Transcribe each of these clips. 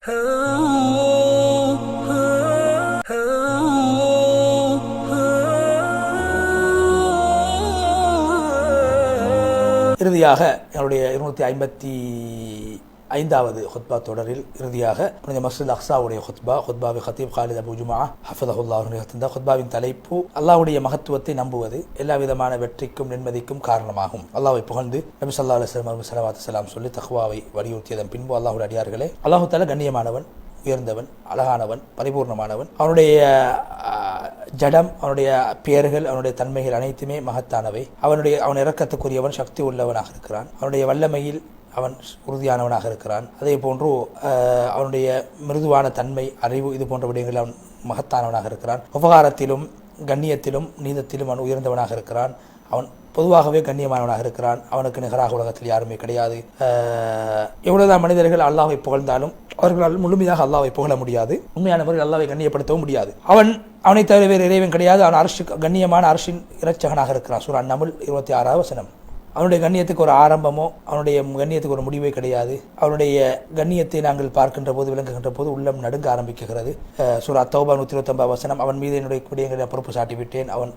இறுதியாக என்னுடைய 255வது ஹுத்பா தொடரில் இறுதியாக மஸ்ஜித் அக்ஸாவுடைய ஹுத்பாவை ஹத்தீப் காலித் அபு ஜுமா ஹஃபிதஹுல்லாஹ் தந்த ஹுத்பாவின் தலைப்பு அல்லாஹ்வுடைய மகத்துவத்தை நம்புவது எல்லா விதமான வெற்றிக்கும் நிம்மதிக்கும் காரணமாகும். அல்லாஹ்வை புகழ்ந்து நபி ஸல்லல்லாஹு அலைஹி வஸல்லம் ஸலவாத்து ஸலாம் சொல்லி தக்வாவை வலியுறுத்தியதன் பின்பு அல்லாஹ்வுடைய அடியார்களே, அல்லாஹ் தஆலா கண்ணியமானவன், உயர்ந்தவன், அழகானவன், பரிபூர்ணமானவன். அவனுடைய ஜடம், அவனுடைய பெயர்கள், அவனுடைய தன்மைகள் அனைத்துமே மகத்தானவை. அவன் இரக்கத்துக்குரியவன், சக்தி உள்ளவனாக இருக்கிறான். அவனுடைய வல்லமையில் அவன் உறுதியானவனாக இருக்கிறான். அதே போன்று அவனுடைய மிருதுவான தன்மை, அறிவு, இது போன்ற விடயங்களில் அவன் மகத்தானவனாக இருக்கிறான். உபகாரத்திலும் கண்ணியத்திலும் நீதத்திலும் அவன் உயர்ந்தவனாக இருக்கிறான். அவன் பொதுவாகவே கண்ணியமானவனாக இருக்கிறான். அவனுக்கு நிகராக உலகத்தில் யாருமே கிடையாது. எவ்வளவுதான் மனிதர்கள் அல்லாஹ்வை புகழ்ந்தாலும் அவர்களால் முழுமையாக அல்லாஹ்வை புகழ முடியாது. உண்மையானவர்கள் அல்லாஹ்வை கண்ணியப்படுத்தவும் முடியாது. அவனை தவிர வேறு இறைவன் கிடையாது. அவன் கண்ணியமான அரசின் இரட்சகனாக இருக்கிறான். சூரா அன்-நம்ல் 26வது வசனம். அவனுடைய கண்ணியத்துக்கு ஒரு ஆரம்பமோ அவனுடைய கண்ணியத்துக்கு ஒரு முடிவே கிடையாது. அவனுடைய கண்ணியத்தை நாங்கள் பார்க்கின்ற போது, விளங்குகின்ற போது உள்ளம் நடுங்க ஆரம்பிக்கிறது. சூரா தௌபா 129வது வசனம். அவன் மீது என்னுடைய விடயங்களை பொறுப்பு சாட்டிவிட்டேன், அவன்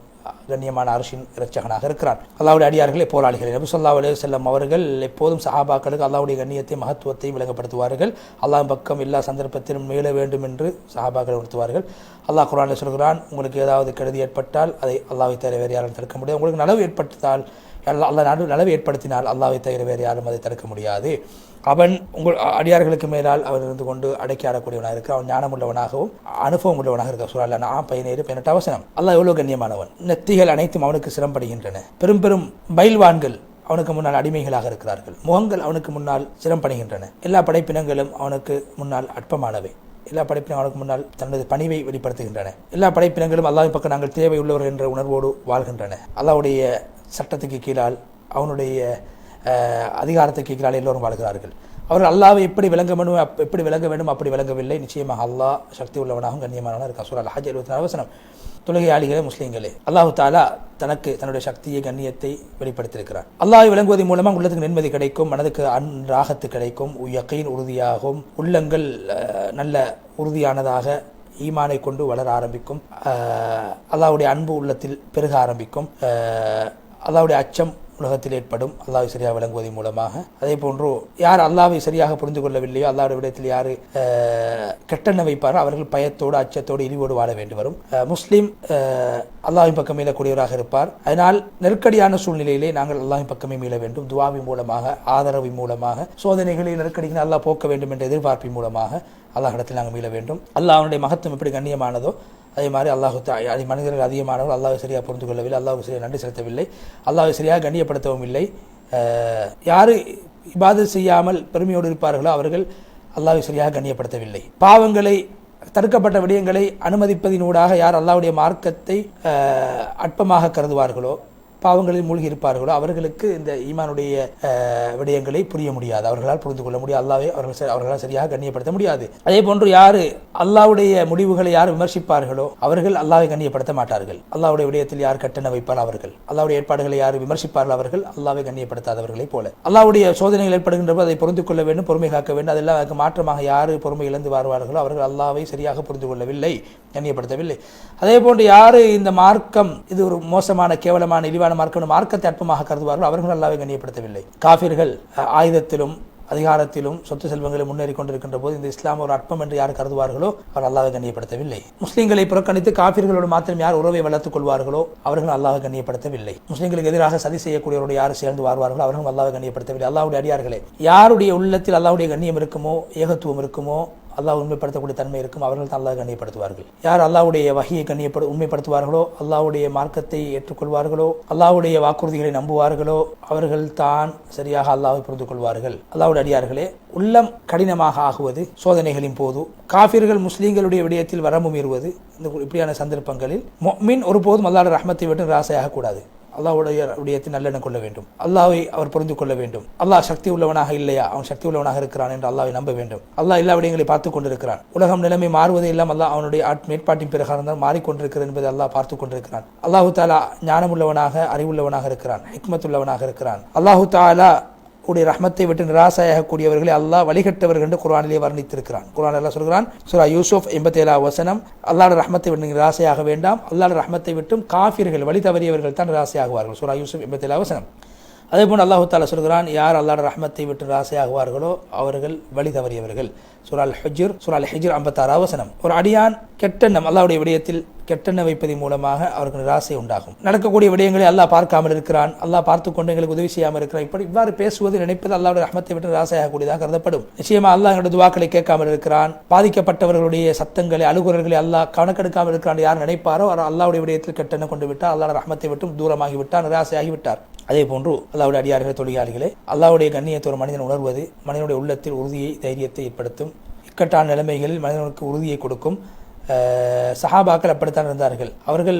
கண்ணியமான அரசின் இரட்சகனாக இருக்கிறான். அல்லாஹ்வுடைய அடியார்களே, போராளிகள், நபி ஸல்லல்லாஹு அலைஹி வஸல்லம் அவர்கள் எப்போதும் சஹாபாக்களுக்கு அல்லாஹ்வுடைய கண்ணியத்தை, மகத்துவத்தை விளங்கப்படுத்துவார்கள். அல்லாஹ் பக்கம் எல்லா சந்தர்ப்பத்திலும் மீள வேண்டும் என்று சஹாபாக்கள் உணர்த்துவார்கள். அல்லாஹ் குர்ஆனில் சொல்கிறான், உங்களுக்கு ஏதாவது கெடுதி ஏற்பட்டால் அதை அல்லாஹ்வை தவிர வேறு யாரும் தடுக்க முடியாது. உங்களுக்கு நலவு ஏற்பட்டால், அல்லாஹ் நலவு ஏற்படுத்தினால் அல்லாஹ்வை தவிர வேறு யாரும் அதை தடுக்க முடியாது. அவன் உங்கள் அடியார்களுக்கு மேலால் அவர் இருந்து கொண்டு அடக்கி ஆடக்கூடியவனாக இருக்கிற, அவன் ஞானமுள்ளவனாகவும் அனுபவம் உள்ளவனாக இருக்கிற. சூரா அன்-அன்ஆம் 17 வசனம். அல்லாஹ் எவ்வளவு கண்ணியமானவன். நெத்திகள் அனைத்தும் அவனுக்கு சிரம்படுகின்றன. பெரும் பெரும் பைல்வான்கள் அவனுக்கு முன்னால் அடிமைகளாக இருக்கிறார்கள். முகங்கள் அவனுக்கு முன்னால் சிரம்படுகின்றன. எல்லா படைப்பினங்களும் அவனுக்கு முன்னால் அற்பமானவை. எல்லா படைப்பினங்களும் அவனுக்கு முன்னால் தனது பணிவை வெளிப்படுத்துகின்றன. எல்லா படைப்பினங்களும் அல்லாஹ்வின் பக்கம் நாங்கள் தேவை உள்ளவர்கள் என்ற உணர்வோடு வாழ்கின்றன. அல்லாஹ்வுடைய சட்டத்துக்கு கீழால், அவனுடைய அதிகாரத்துக்கு கீழால் எல்லோரும் வாழ்கிறார்கள். அவர்கள் அல்லாஹ்வை எப்படி விளங்க வேண்டும் அப்படி விளங்கவில்லை. நிச்சயமாக அல்லாஹ் சக்தி உள்ளவனாகவும் கண்ணியமானவனாக இருக்கான். சூரா அல்-ஹஜ் 74வது வசனம். தொழுகையாளிகளே, முஸ்லீம்களே, அல்லாஹ் தஆலா தனக்கு தன்னுடைய சக்தியை, கண்ணியத்தை வெளிப்படுத்தியிருக்கிறான். அல்லாஹ்வை விளங்குவதன் மூலமாக உள்ளத்துக்கு நிம்மதி கிடைக்கும், மனதுக்கு ராகத்து கிடைக்கும், யகீன் உறுதியாகும், உள்ளங்கள் நல்ல உறுதியானதாக ஈமானை கொண்டு வளர ஆரம்பிக்கும், அல்லாஹ்வுடைய அன்பு உள்ளத்தில் பெருக ஆரம்பிக்கும், அல்லாஹ்வுடைய அச்சம் உலகத்தில் ஏற்படும் அல்லாஹ்வை சரியாக விளங்குவதன் மூலமாக. அதே போன்று யார் அல்லாஹ்வை சரியாக புரிந்து கொள்ளவில்லையோ, அல்லாஹ்வுடைய விடயத்தில் யார் கெட்டெண்ண வைப்பாரோ அவர்கள் பயத்தோடு, அச்சத்தோடு, இழிவோடு வாழ வேண்டி வரும். முஸ்லீம் அல்லாஹ்வின் பக்கம் மீளக்கூடியவராக இருப்பார். அதனால் நெருக்கடியான சூழ்நிலையிலே நாங்கள் அல்லாஹ்வின் பக்கமே மீள வேண்டும். துஆவின் மூலமாக, ஆதரவின் மூலமாக, சோதனைகளை நெருக்கடிகளை அல்லாஹ் போக்க வேண்டும் என்ற எதிர்பார்ப்பின் மூலமாக அல்லாஹ்விடத்தில் நாங்கள் மீள வேண்டும். அல்லாஹ் அவனுடைய மகத்துவம் எப்படி கண்ணியமானதோ அதே மாதிரி அல்லாஹ் மனிதர்கள் அதிகமானவர்கள் அல்லாஹ்வை சரியாக புரிந்து கொள்ளவில்லை, அல்லாஹ்வுக்கு சரியாக நன்றி செலுத்தவில்லை, அல்லாஹ்வை சரியாக கண்ணியப்படுத்தவும் இல்லை. யார் இபாதத் செய்யாமல் பெருமையோடு இருப்பார்களோ அவர்கள் அல்லாஹ்வை சரியாக கண்ணியப்படுத்தவில்லை. பாவங்களை, தடுக்கப்பட்ட விடயங்களை அனுமதிப்பதினூடாக யார் அல்லாஹ்வுடைய மார்க்கத்தை அற்பமாக கருதுவார்களோ, பாவங்களில் மூழ்கி இருப்பார்களோ அவர்களுக்கு இந்த ஈமானுடைய விடயங்களை புரிய முடியாது, அவர்களால் புரிந்து கொள்ள முடியாது, அல்லாஹ்வை அவர்களால் சரியாக கண்ணியப்படுத்த முடியாது. அதே போன்று யாரு அல்லாஹ்வுடைய முடிவுகளை யார் விமர்சிப்பார்களோ அவர்கள் அல்லாஹ்வை கண்ணியப்படுத்த மாட்டார்கள். அல்லாஹ்வுடைய விடயத்தில் யார் கட்டண வைப்பார் அவர்கள், அல்லாஹ்வுடைய ஏற்பாடுகளை யார் விமர்சிப்பார்கள் அவர்கள் அல்லாஹ்வை கண்ணியப்படுத்தாதவர்களை போல. அல்லாஹ்வுடைய சோதனைகள் ஏற்படுகின்ற போது அதை பொறுத்து கொள்ள வேண்டும், பொறுமை காக்க வேண்டும். அதெல்லாம் அதுக்கு மாற்றமாக யாரு பொறுமை இழந்து வாழ்வார்களோ அவர்கள் அல்லாஹ்வை சரியாக புரிந்து கொள்ளவில்லை, கண்ணியப்படுத்தவில்லை. அதே போன்று யாரு இந்த மார்க்கம் இது ஒரு மோசமான, கேவலமான, இழிவான மார்க்கத்தை அற்பமாக கருதுவார்கள் அவர்கள் அல்லாஹ்வை கண்ணியப்படுத்தவில்லை. காஃபிர்கள் ஆயுதத்திலும் அதிகாரத்திலும் சொத்து செல்வங்களில் முன்னேறி கொண்டிருக்கின்ற போது இந்த இஸ்லாம் ஒரு அற்பம் என்று யார் கருதுவார்களோ அவர் அல்லாஹ்வை கண்ணியப்படுத்தவில்லை. முஸ்லீம்களை புறக்கணித்து காஃபிர்களோடு மாத்திரம் யார் உறவை வளர்த்துக் கொள்வார்களோ அவர்கள் அல்லாஹ்வை கண்ணியப்படுத்தவில்லை. முஸ்லீம்களுக்கு எதிராக சதி செய்யக்கூடியவரோடு யார் சேர்ந்து வாழ்வார்களோ அவர்கள் அல்லாஹ்வை கண்ணியப்படுத்தவில்லை. அல்லாஹ்வுடைய அடியார்களே, யாருடைய உள்ளத்தில் அல்லாஹ்வுடைய கண்ணியம் இருக்குமோ, ஏகத்துவம் இருக்குமோ, அல்லாஹ் உண்மைப்படுத்தக்கூடிய தன்மை இருக்கும், அவர்கள் தான் அல்லாஹ் கண்ணியப்படுத்துவார்கள். யார் அல்லாஹ்வுடைய வஹியை உண்மைப்படுத்துவார்களோ, அல்லாஹ்வுடைய மார்க்கத்தை ஏற்றுக்கொள்வார்களோ, அல்லாஹ்வுடைய வாக்குறுதிகளை நம்புவார்களோ அவர்கள் தான் சரியாக அல்லாஹ்வை புரிந்து கொள்வார்கள். அல்லாஹ்வுடைய அடியார்களே, உள்ளம் கடினமாக ஆகுவது சோதனைகளின் போது, காஃபிர்கள் முஸ்லீம்களுடைய விடயத்தில் வரம்பு மீறுவது, இந்த இப்படியான சந்தர்ப்பங்களில் முஃமின் ஒருபோதும் அல்லாஹ்வுடைய ரஹ்மத்தை விட்டு ராசையாக கூடாது. அல்லாஹ்வுடைய விடயத்தை நல்லெண்ணம் கொள்ள வேண்டும், அல்லாஹ்வை அவர் புரிந்து கொள்ள வேண்டும். அல்லாஹ் சக்தி உள்ளவனாக இல்லையா, அவன் சக்தி உள்ளவனாக இருக்கிறான் என்று அல்லாஹ்வை நம்ப வேண்டும். அல்லாஹ் எல்லா விடயங்களை பார்த்துக் கொண்டிருக்கிறான். உலகம் நிலைமை மாறுவதை எல்லாம் அல்லாஹ் அவனுடைய மேற்பாட்டின் பிரகாரம் தான் மாறிக்கொண்டிருக்கிறது என்பதை அல்லாஹ் பார்த்துக் கொண்டிருக்கிறான். அல்லாஹு தாலா ஞானம் உள்ளவனாக, அறிவுள்ளவனாக இருக்கிறான், ஹிக்மத்துள்ளவனாக இருக்கிறான். அல்லாஹு தாலா உடைய ரஹ்மத்தை விட்டு நிராசையாகக்கூடியவர்களை அல்லாஹ் வழிகட்டவர்கள் என்று குர்ஆனிலே வர்ணித்திருக்கிறான். குர்ஆன் அல்லாஹ் சொல்கிறான், சூரா யூசுப் 87 வசனம், அல்லாஹ்வுடைய ரஹ்மத்தை விட்டு நிராசையாக வேண்டாம், அல்லாஹ்வுடைய ரஹ்மத்தை விட்டும் காஃபிர்கள் வழி தவறியவர்கள் தான் நிராசையாகுவார்கள். சூரா யூசுப் 87 வசனம். அதே போன்று அல்லாஹு தாலா சொல்கிறான், யார் அல்லாஹ்வுடைய ரஹ்மத்தை விட்டு ராசையாகுவார்களோ அவர்கள் வழி தவறியவர்கள். சூரா அல் ஹிஜ்ர் 56 வசனம். ஒரு அடியான் கெட்டெண்ணம் அல்லாஹ்வுடைய விடயத்தில் கெட்டெண்ணம் வைப்பதன் மூலமாக அவருக்கு நிராசை உண்டாகும். நடக்கக்கூடிய விடயங்களை அல்லாஹ் பார்க்காமல் இருக்கிறான், அல்லாஹ் பார்த்து கொண்டு எங்களுக்கு உதவி செய்யாமல் இருக்கிறான், இவ்வாறு பேசுவது நினைப்பது அல்லாஹ்வுடைய ரஹ்மத்தை விட்டு ராசையாகக்கூடியதாக கருதப்படும். நிச்சயமா அல்லாஹ் எங்களுடைய துவாக்களை கேட்காமல் இருக்கிறான், பாதிக்கப்பட்டவர்களுடைய சத்தங்களை அழுகுறல்களை அல்லாஹ் கணக்கெடுக்காமல் இருக்கிறான் யார் நினைப்பாரோ அல்லாஹ்வுடைய விடயத்தில் கெட்டெண்ணம் கொண்டு விட்டார், அல்லாஹ்வுடைய ரஹ்மத்தை விட்டும் தூரமாகிவிட்டார், நிராசையாகிவிட்டார். அதே போன்று அல்லாஹ்வுடைய அடியார்களே, தொழிலாளிகளே, அல்லாஹ்வுடைய கண்ணியத்தை ஒரு மனிதன் உணர்வது மனிதனுடைய உள்ளத்தில் உறுதியை தைரியத்தை ஏற்படுத்தும். இக்கட்டான நிலைமைகளில் மனிதனுக்கு உறுதியை கொடுக்கும். சஹாபாக்கள் அப்படித்தான் இருந்தார்கள். அவர்கள்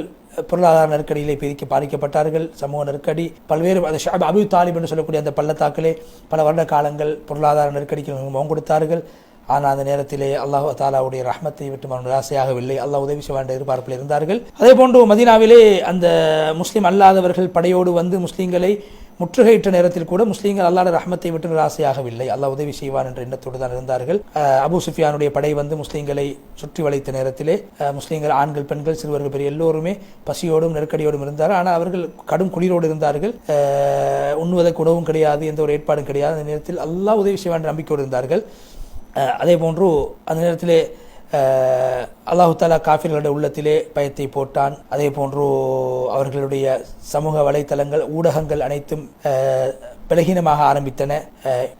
பொருளாதார நெருக்கடியிலே பாதிக்கப்பட்டார்கள், சமூக நெருக்கடி, பல்வேறு அபு தாலிப் என்று சொல்லக்கூடிய அந்த பள்ளத்தாக்களே பல வருட காலங்கள் பொருளாதார நெருக்கடிக்கு முகம் கொடுத்தார்கள். ஆனால் அந்த நேரத்திலே அல்லாஹ் தாலாவுடைய ரஹ்மத்தை விட்டு அவர்கள் ராசையாகவில்லை, அல்லாஹ் உதவி செய்ய வேண்டிய எதிர்பார்ப்பில் இருந்தார்கள். அதே போன்று மதீனாவிலே அந்த முஸ்லீம் அல்லாதவர்கள் படையோடு வந்து முஸ்லீம்களை முற்றுகையிட்ட நேரத்தில் கூட முஸ்லீம்கள் அல்லாஹ்வுடைய ரஹ்மத்தை விட்டு ராசையாகவில்லை, அல்லாஹ் உதவி செய்வான் என்ற எண்ணத்தோடு தான் இருந்தார்கள். அபூ சுஃபியானுடைய படை வந்து முஸ்லீம்களை சுற்றி வளைத்த நேரத்திலே முஸ்லீம்கள் ஆண்கள் பெண்கள் சிறுவர்கள் பெரிய எல்லோருமே பசியோடும் நெருக்கடியோடும் இருந்தார்கள். ஆனால் அவர்கள் கடும் குளிரோடு இருந்தார்கள், உண்ணுவதற்கு உணவும் கிடையாது, எந்த ஒரு ஏற்பாடும் கிடையாது. அந்த நேரத்தில் அல்லாஹ் உதவி செய்வான் என்ற நம்பிக்கையோடு இருந்தார்கள். அதே போன்று அந்த நேரத்திலே அல்லாஹு தாலா காஃபிர்களுடைய உள்ளத்திலே பயத்தை போட்டான். அதே போன்று அவர்களுடைய சமூக வலைத்தளங்கள் ஊடகங்கள் அனைத்தும் பலகீனமாக ஆரம்பித்தன.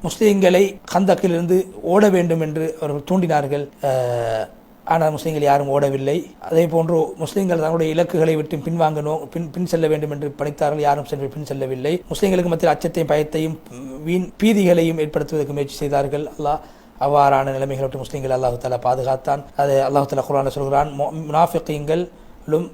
முஸ்லீம்களை கந்தக்கிலிருந்து ஓட வேண்டும் என்று அவர்கள் தூண்டினார்கள். ஆனால் முஸ்லீம்கள் யாரும் ஓடவில்லை. அதே போன்று முஸ்லீம்கள் தங்களுடைய இலக்குகளை விட்டு பின் செல்ல வேண்டும் என்று பணித்தார்கள், யாரும் சென்று பின் செல்லவில்லை. முஸ்லீம்களுக்கு மத்தியில் அச்சத்தையும் பயத்தையும் பீதிகளையும் ஏற்படுத்துவதற்கு முயற்சி செய்தார்கள். அல்லாஹ் அவ்வாறான நிலைமைகளை விட்டு முஸ்லீம்கள் அல்லாஹு தாலா பாதுகாத்தான். அது அல்லாஹு தாலா குர்ஆனில் சொல்கிறான், முனாஃபிகீன்களும்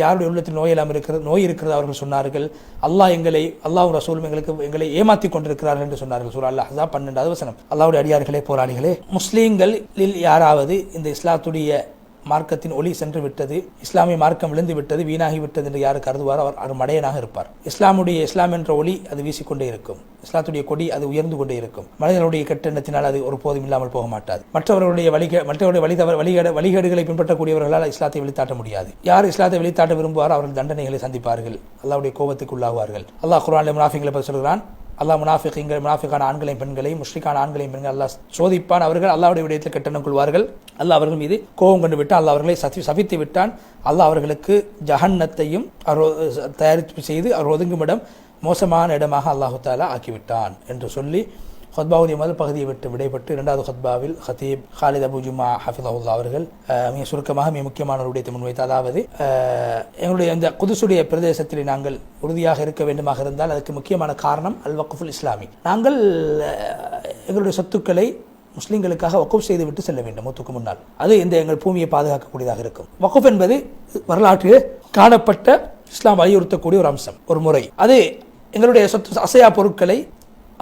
யாருடைய உள்ளத்தில் நோய் இருக்கிறது அவர்கள் சொன்னார்கள், அல்லாஹ் ரசூலும் எங்களை ஏமாற்றி கொண்டிருக்கிறார்கள் என்று சொன்னார்கள். சூரா அல் அஹ்ஸாப் 12வது வசனம். அல்லாஹ்வுடைய அடியார்களே, போராளிகளே, முஸ்லீம்களில் யாராவது இந்த இஸ்லாத்துடைய மார்க்கத்தின் ஒளி சென்று விட்டது, இஸ்லாமிய மார்க்கம் விழுந்து விட்டது, வீணாகி விட்டது என்று யார் கருதுவார் அவர் மடையனாக இருப்பார். இஸ்லாம் என்ற ஒளி அது வீசிக்கொண்டே இருக்கும், இஸ்லாத்துடைய கொடி அது உயர்ந்து கொண்டே இருக்கும். மனிதனுடைய கெட்டெண்ணத்தினால் அது ஒரு போதும் இல்லாமல் போக மாட்டாது. மற்றவருடைய வழிகேடுகளை பின்பற்றக்கூடியவர்களால் இஸ்லாத்தை வெளித்தாட்ட முடியாது. யார் இஸ்லாத்தை வெளித்தாட்ட விரும்புவாரோ அவர்கள் தண்டனைகளை சந்திப்பார்கள், அல்லாஹ்வுடைய கோபத்துக்கு உள்ளாகுவார்கள். அல்லாஹ் குர்ஆனில் முனாஃபிகளை பற்றி சொல்கிறான், அல்லாஹ் முனாஃபிகான ஆண்களையும் பெண்களையும் முஷ்ரிக்கான ஆண்களையும் பெண்கள் அல்லாஹ் சோதிப்பான். அவர்கள் அல்லாஹ்வுடைய விடயத்தில் கெட்டெண்ணம் கொள்வார்கள், அல்லாஹ் அவர்கள் மீது கோபம் கொண்டு விட்டான், அல்லாஹ் அவர்களை சபித்து விட்டான். அல்லாஹ் அவர்களுக்கு ஜஹன்னத்தையும் தயாரிப்பு செய்து அவர் ஒதுங்குமிடம் மோசமான இடமாக அல்லாஹு தாலா ஆக்கிவிட்டான் என்று சொல்லி ஹுத்பாவுடைய முதல் பகுதியை விட்டு விடைபெற்று இரண்டாவது ஹுத்பாவில் ஹதீப் காலித் அபு ஜுமா ஹஃபிதஹுல்லாஹ் அவர்கள் மிக சுருக்கமாக மிக முக்கியமான ஒரு விடயத்தை முன்வைத்து, அதாவது எங்களுடைய இந்த குதுசுடைய பிரதேசத்தில் நாங்கள் உறுதியாக இருக்க வேண்டுமாக இருந்தால் அதுக்கு முக்கியமான காரணம் அல் வக்ஃபுல் இஸ்லாமி. நாங்கள் எங்களுடைய சொத்துக்களை முஸ்லீம்களுக்காக வக்ஃப் செய்து விட்டு செல்ல வேண்டும் மூத்துக்கு முன்னால். அது எங்கள் பூமியை பாதுகாக்கக்கூடியதாக இருக்கும். வக்ஃப் என்பது வரலாற்றில் காணப்பட்ட இஸ்லாம் வலியுறுத்தக்கூடிய ஒரு அம்சம், ஒரு முறை. அது எங்களுடைய சொத்து அசையா பொருட்களை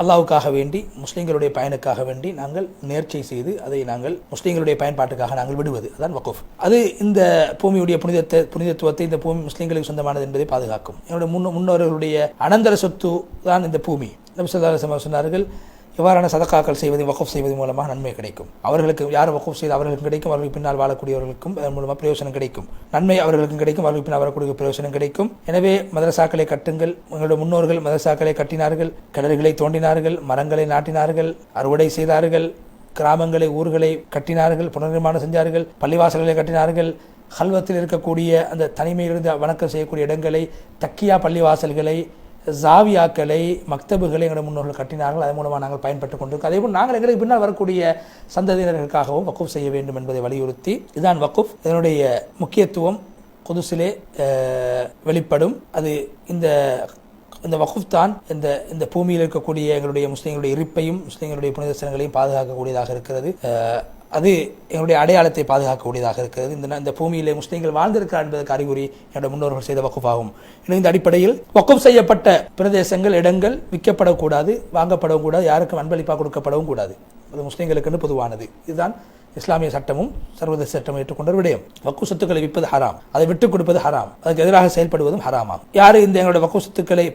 அல்லாஹ்வுக்காக வேண்டி முஸ்லீம்களுடைய பயனுக்காக வேண்டி நாங்கள் நேர்ச்சை செய்து அதை நாங்கள் முஸ்லீம்களுடைய பயன்பாட்டுக்காக நாங்கள் விடுவது, அதான் வக்ஃப். அது இந்த பூமியுடைய புனிதத்துவத்தை, இந்த பூமி முஸ்லீம்களுக்கு சொந்தமானது என்பதை பாதுகாக்கும். என்னுடைய முன்னோர்களுடைய அனந்தர சொத்து தான் இந்த பூமி. நபி ஸல்லல்லாஹு அலைஹி வஸல்லம் சொன்னார்கள், இவ்வாறான சதக்காக்கள் செய்வது வக்ஃப் செய்வது மூலமாக நன்மை கிடைக்கும். அவர்களுக்கு யார் வக்ஃப் செய்து அவர்களுக்கும் கிடைக்கும், அவர்களுக்கு பின்னால் வாழக்கூடியவர்களுக்கும் அதன் மூலமாக பிரயோசனம் கிடைக்கும். நன்மை அவர்களுக்கும் கிடைக்கும், அவர்களுக்கு பின்னால் வரக்கூடிய பிரயோசனம் கிடைக்கும். எனவே மதரசாக்களை கட்டுங்கள். உங்களுடைய முன்னோர்கள் மதரசாக்களை கட்டினார்கள், கிணறுகளை தோண்டினார்கள், மரங்களை நாட்டினார்கள், அறுவடை செய்தார்கள், கிராமங்களை ஊர்களை கட்டினார்கள், புனர்நிர்மாணம் செஞ்சார்கள், பள்ளிவாசல்களை கட்டினார்கள், ஹல்வத்தில் இருக்கக்கூடிய அந்த தனிமையிலிருந்து வணக்கம் செய்யக்கூடிய இடங்களை, தக்கியா பள்ளிவாசல்களை, ஜாவியாக்களை, மக்தபுகளை எங்களுடைய முன்னோர்கள் கட்டினார்கள். அதன் மூலமாக நாங்கள் பயன்பட்டுக் கொண்டிருக்கோம். அதேபோல் நாங்கள் எங்களுக்கு பின்னால் வரக்கூடிய சந்ததியினர்களுக்காகவும் வக்ஃப் செய்ய வேண்டும் என்பதை வலியுறுத்தி, இதுதான் வக்ஃப். இதனுடைய முக்கியத்துவம் குதுஸிலே வெளிப்படும். அது இந்த வக்ஃப் தான் இந்த பூமியில் இருக்கக்கூடிய எங்களுடைய முஸ்லீம்களுடைய இருப்பையும் முஸ்லீம்களுடைய புனித ஸ்தலங்களையும் பாதுகாக்கக்கூடியதாக இருக்கிறது. அது எங்களுடைய அடையாளத்தை பாதுகாக்கக்கூடியதாக இருக்கிறது. இந்த பூமியிலே முஸ்லீம்கள் வாழ்ந்திருக்கிறார் என்பதற்கு அறிகுறி என்னுடைய முன்னோர்கள் செய்த வக்ஃப் ஆகும். இந்த அடிப்படையில் வக்ஃப் செய்யப்பட்ட பிரதேசங்கள், இடங்கள் விற்கப்படக்கூடாது, வாங்கப்படவும் கூடாது, யாருக்கும் அன்பளிப்பாக கொடுக்கப்படவும் கூடாது. அது முஸ்லீம்களுக்கு பொதுவானது. இதுதான் இஸ்லாமிய சட்டமும் சர்வதேச சட்டமும் ஏற்றுக்கொண்ட விடயம். வக்ஃப் சொத்துக்களை விற்பது ஹராம், அதை விட்டுக் கொடுப்பது ஹராம், அதுக்கு எதிராக செயல்படுவதும் ஹராமாகும். யார் இந்த எங்களுடைய வக்ஃப் சொத்துக்களை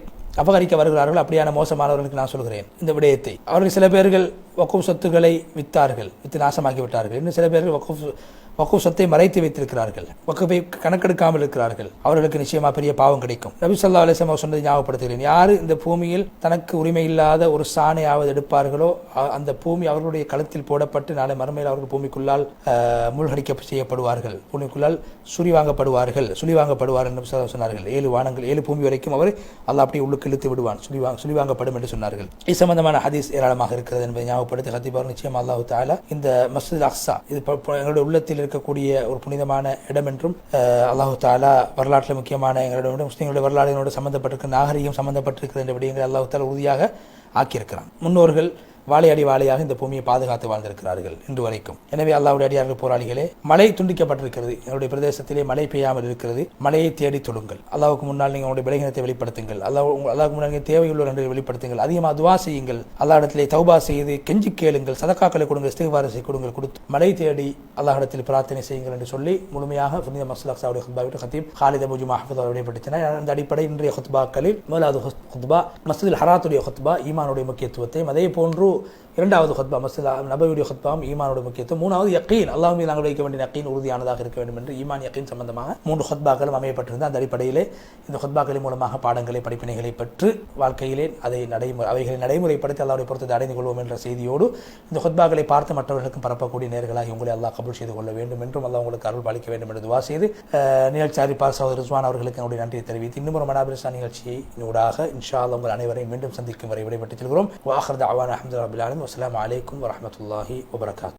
அபகரிக்க வருகிறார்கள். அப்படியான மோசமானவர்களுக்கு நான் சொல்கிறேன் இந்த விடயத்தை. அவர்கள் சில பேர்கள் வக்கூஃப் சொத்துக்களை விற்று நாசமாக்கி விட்டார்கள். இன்னும் சில பேர்கள் வக்கூஃப் சொத்தை மறைத்து வைத்திருக்கிறார்கள், வக்குஃபை கணக்கெடுக்காமல் இருக்கிறார்கள். அவர்களுக்கு நிச்சயமா பெரிய பாவம் கிடைக்கும். நபி ஸல்லல்லாஹு அலைஹி வஸல்லம் சொன்னதை ஞாபகப்படுத்துகிறேன். யாரு இந்த பூமியில் தனக்கு உரிமை இல்லாத ஒரு சாணையாவது எடுப்பார்களோ அந்த பூமி அவர்களுடைய களத்தில் போடப்பட்டு நாளை மறுமையில் அவர்கள் பூமிக்குள்ளால் மூழ்கடிக்க செய்யப்படுவார்கள், பூமிக்குள்ளால் சுழி வாங்கப்படுவார்கள் என்று சொன்னார்கள். 7 வானங்கள் 7 பூமி வரைக்கும் அவர் அல்லாஹ் அப்படியே உள்ளுக்கு இழுத்து விடுவான், சுழி வாங்கப்படும் என்று சொன்னார்கள். இது சம்பந்தமான ஹதீஸ் ஏராளமாக இருக்கிறது என்பதை ஞாபகப்படுத்தி ஹதீப் அவர்கள் நிச்சயம் அல்லாஹ் தஆலா இந்த மஸ்ஜித் அக்ஸா இது எங்களுடைய உள்ளத்தில் இருக்கக்கூடிய ஒரு புனிதமான இடம் என்றும் அல்லாஹ் தஆலா வரலாற்றில் முக்கியமான எங்களுடைய முஸ்லிம்களுடைய வரலாறுகளோடு சம்பந்தப்பட்டிருக்கிற நாகரிகம் சம்பந்தப்பட்டிருக்கிற என்ற விடயங்களை அல்லாஹ் தஆலா உறுதியாக ஆக்கியிருக்கிறான். முன்னோர்கள் வாழையடி வாழையாக இந்த பூமியை பாதுகாத்து வாழ்ந்திருக்கிறார்கள் இன்று வரைக்கும். எனவே அல்லாஹ்வுடைய அடியார்கள் போராளிகளே, மழை துண்டிக்கப்பட்டிருக்கிறது, எங்களுடைய பிரதேசத்திலே மழை பெய்யாமல் இருக்கிறது. மழையை தேடி தொடுங்கள். அல்லாஹ்வுக்கு முன்னால் நீங்கள் உங்களுடைய பலகீனத்தை வெளிப்படுத்துங்கள். அல்லாஹ்வுக்கு முன்னால் நீங்கள் தேவையுள்ளவர் என்று வெளிப்படுத்துங்கள். அதிகமாக துவா செய்யுங்கள். அல்லாஹ்விடத்திலே தௌபா செய்து கெஞ்சி கேளுங்கள், சதக்காக்களை கொடுங்கள், இஸ்திக்ஃபாரை கொடுங்கள், கொடுத்து மழை தேடி அல்லாஹ்விடத்தில் பிரார்த்தனை செய்யுங்கள் என்று சொல்லி முழுமையாக புனித மஸ்ஜித் அக்ஸாவுடைய குத்பாவிட்டு ஹதீப் காலித் அபூ ஜுமா ஹஃபிதஹு அவர்கள் விடைப்படுத்தினார். அந்த அடிப்படை இன்றைய குத்பாக்களில் முதலாவது குத்பா மஸ்ஜிதுல் ஹராத்துடைய குத்பா, ஈமானுடைய முக்கியத்துவத்தையும், அதே போன்று இரண்டாவது ஹுத்பா மஸ்ஜித் நபவியுடைய ஹுத்பாவும் ஈமானோட முக்கியத்துவம், மூணாவது யக்கீன், அல்லாஹ் மீது நாங்கள் வைக்க வேண்டிய யக்கீன் உறுதியானதாக இருக்க வேண்டும் என்று ஈமான் யக்கீன் சம்பந்தமாக 3 ஹுத்பாக்களும் அமையப்பட்டிருந்த அந்த அடிப்படையிலே இந்த ஹுத்பாக்களின் மூலமாக பாடங்களை படிப்பினைகளை பெற்று வாழ்க்கையிலே அவைகளை நடைமுறைப்படுத்தி அல்லாஹ்வுடைய பொருத்தத்தை அடைந்து கொள்வோம் என்ற செய்தியோடு இந்த ஹுத்பாக்களை பார்த்து மற்றவர்களுக்கும் பரப்பக்கூடிய நேர்களாக உங்களை அல்லாஹ் கபூல் செய்து கொள்ள வேண்டும் என்றும் அல்லாஹ் உங்களுக்கு அருள் பாலிக்க வேண்டும் என்று துவா செய்து நிகழ்ச்சி அறிவிப்பார் சகோதரர் ரிஸ்வான் அவர்களுக்கு என்னுடைய நன்றியை தெரிவித்து இன்னும் ஒரு மனாபிரசா நிகழ்ச்சியை ஊடாக இன்ஷா அல்லாஹ் உங்கள் அனைவரையும் மீண்டும் சந்திக்கும் வரை விடைபெற்றுச் செல்கிறோம். வாஹிர் தஅவானா அல்ஹம்துலில்லாஹி ரப்பில் ஆலமீன். வஸ்ஸலாமு அலைக்கும் வரஹ்மத்துல்லாஹி வபரகாத்துஹு.